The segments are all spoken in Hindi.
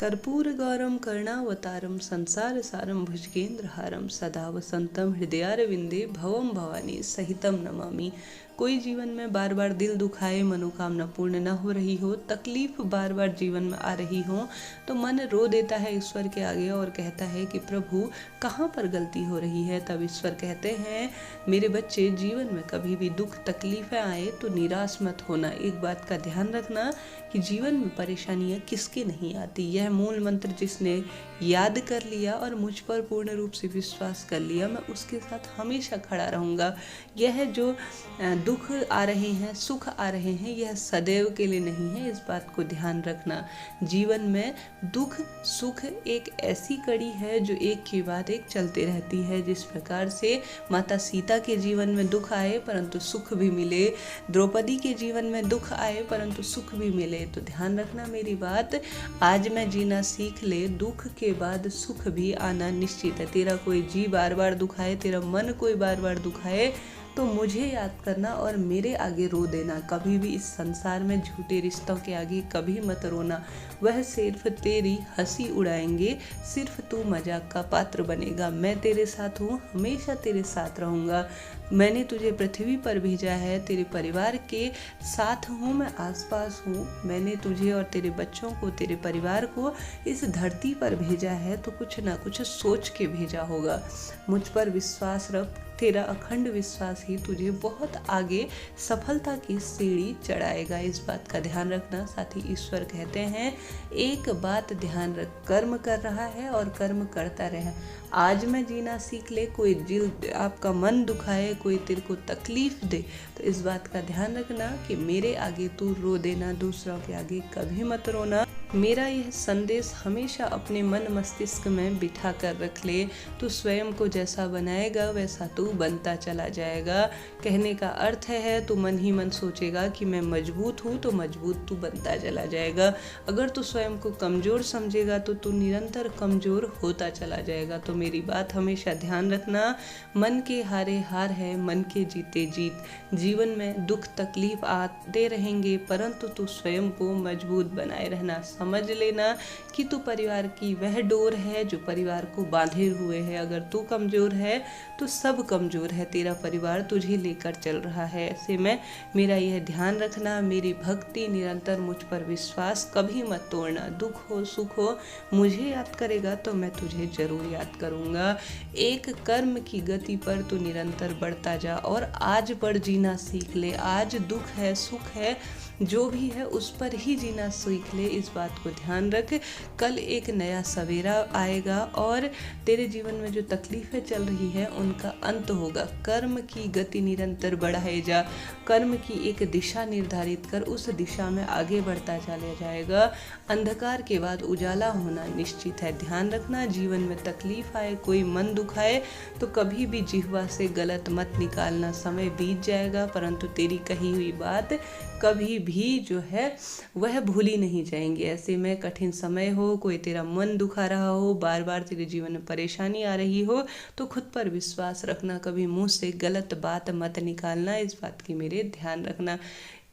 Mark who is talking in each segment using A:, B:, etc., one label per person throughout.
A: कर्पूरगौरम करुणावतारम संसार सारम भुजगेंद्रहारम सदा वसंतम हृदयारविंदे भवम भवानी सहितम नमामि। कोई जीवन में बार बार दिल दुखाए, मनोकामना पूर्ण न हो रही हो, तकलीफ बार बार जीवन में आ रही हो, तो मन रो देता है ईश्वर के आगे और कहता है कि प्रभु कहाँ पर गलती हो रही है। तब ईश्वर कहते हैं, मेरे बच्चे, जीवन में कभी भी दुख तकलीफें आए तो निराश मत होना। एक बात का ध्यान रखना कि जीवन में परेशानियां किसके नहीं आती। यह मूल मंत्र जिसने याद कर लिया और मुझ पर पूर्ण रूप से विश्वास कर लिया, मैं उसके साथ हमेशा खड़ा रहूँगा। यह जो दुख आ रहे हैं, सुख आ रहे हैं, यह सदैव के लिए नहीं है, इस बात को ध्यान रखना। जीवन में दुख सुख एक ऐसी कड़ी है जो एक के बाद एक चलते रहती है। जिस प्रकार से माता सीता के जीवन में दुख आए परंतु सुख भी मिले, द्रौपदी के जीवन में दुख आए परंतु सुख भी मिले। तो ध्यान रखना मेरी बात, आज मैं जीना सीख ले, दुख के बाद सुख भी आना निश्चित है। तेरा कोई जी बार बार दुखाए, तेरा मन कोई बार बार दुखाए, तो मुझे याद करना और मेरे आगे रो देना। कभी भी इस संसार में झूठे रिश्तों के आगे कभी मत रोना, वह सिर्फ तेरी हंसी उड़ाएंगे, सिर्फ तू मजाक का पात्र बनेगा। मैं तेरे साथ हूँ, हमेशा तेरे साथ रहूँगा। मैंने तुझे पृथ्वी पर भेजा है, तेरे परिवार के साथ हूँ, मैं आसपास हूँ। मैंने तुझे और तेरे बच्चों को, तेरे परिवार को इस धरती पर भेजा है तो कुछ ना कुछ सोच के भेजा होगा। मुझ पर विश्वास रख, तेरा अखंड विश्वास ही तुझे बहुत आगे सफलता की सीढ़ी चढ़ाएगा। इस बात का ध्यान रखना। साथ ही ईश्वर कहते हैं, एक बात ध्यान रख, कर्म कर रहा है और कर्म करता रहे। आज मैं जीना सीख ले, कोई दिल आपका मन दुखाए, कोई तेरे को तकलीफ दे, तो इस बात का ध्यान रखना कि मेरे आगे तू रो देना, दूसरों के आगे कभी मत रोना। मेरा यह संदेश हमेशा अपने मन मस्तिष्क में बिठा कर रख ले। तू स्वयं को जैसा बनाएगा वैसा तू बनता चला जाएगा। कहने का अर्थ है, तू मन ही मन सोचेगा कि मैं मजबूत हूँ तो मजबूत तू बनता चला जाएगा। अगर तू स्वयं को कमज़ोर समझेगा तो तू निरंतर कमज़ोर होता चला जाएगा। तो मेरी बात हमेशा ध्यान रखना, मन के हारे हार है, मन के जीते जीत। जीवन में दुख तकलीफ आते रहेंगे परंतु तू स्वयं को मजबूत बनाए रहना। समझ लेना कि तू परिवार की वह डोर है जो परिवार को बांधे हुए है। अगर तू कमज़ोर है तो सब कमज़ोर है, तेरा परिवार तुझे लेकर चल रहा है। ऐसे में मेरा यह ध्यान रखना, मेरी भक्ति निरंतर, मुझ पर विश्वास कभी मत तोड़ना। दुख हो सुख हो, मुझे याद करेगा तो मैं तुझे जरूर याद करूँगा। एक कर्म की गति पर तू निरंतर बढ़ता जा और आज पर जीना सीख ले। आज दुख है सुख है, जो भी है उस पर ही जीना सीख ले। इस बात को ध्यान रख, कल एक नया सवेरा आएगा और तेरे जीवन में जो तकलीफें चल रही है उनका अंत होगा। कर्म की गति निरंतर बढ़ाए जा, कर्म की एक दिशा निर्धारित कर, उस दिशा में आगे बढ़ता चला जाएगा। अंधकार के बाद उजाला होना निश्चित है। ध्यान रखना, जीवन में तकलीफ आए, कोई मन दुखाए तो कभी भी जिह्वा से गलत मत निकालना। समय बीत जाएगा परंतु तेरी कही हुई बात कभी भी जो है वह भूली नहीं जाएंगी। ऐसे में कठिन समय हो, कोई तेरा मन दुखा रहा हो, बार बार तेरे जीवन में परेशानी आ रही हो, तो खुद पर विश्वास रखना, कभी मुंह से गलत बात मत निकालना। इस बात की मेरे ध्यान रखना।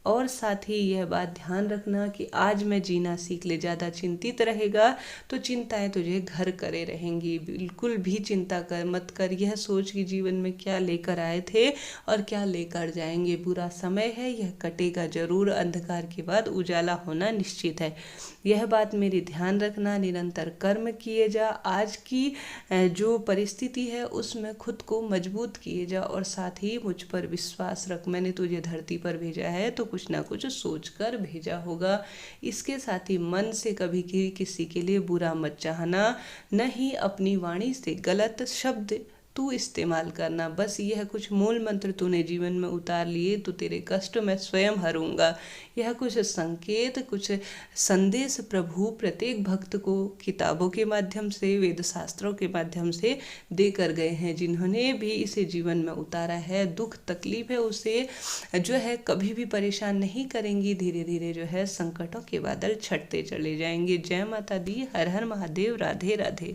A: और साथ ही यह बात ध्यान रखना कि आज मैं जीना सीख ले। ज़्यादा चिंतित रहेगा तो चिंताएं तुझे घर करे रहेंगी। बिल्कुल भी चिंता कर मत कर, यह सोच कि जीवन में क्या लेकर आए थे और क्या लेकर जाएंगे। बुरा समय है, यह कटेगा जरूर, अंधकार के बाद उजाला होना निश्चित है। यह बात मेरी ध्यान रखना, निरंतर कर्म किए जा। आज की जो परिस्थिति है उसमें खुद को मजबूत किए जा और साथ ही मुझ पर विश्वास रख। मैंने तुझे धरती पर भेजा है तो कुछ ना कुछ सोचकर भेजा होगा। इसके साथ ही मन से कभी किसी के लिए बुरा मत चाहना, न ही अपनी वाणी से गलत शब्द तू इस्तेमाल करना। बस यह कुछ मूल मंत्र तूने जीवन में उतार लिए तो तेरे कष्ट मैं स्वयं हरूंगा। यह कुछ संकेत, कुछ संदेश प्रभु प्रत्येक भक्त को किताबों के माध्यम से, वेद शास्त्रों के माध्यम से देकर गए हैं। जिन्होंने भी इसे जीवन में उतारा है, दुख तकलीफ है, उसे जो है कभी भी परेशान नहीं करेंगी। धीरे धीरे जो है संकटों के बादल छटते चले जाएंगे। जय माता दी, हर हर महादेव, राधे राधे।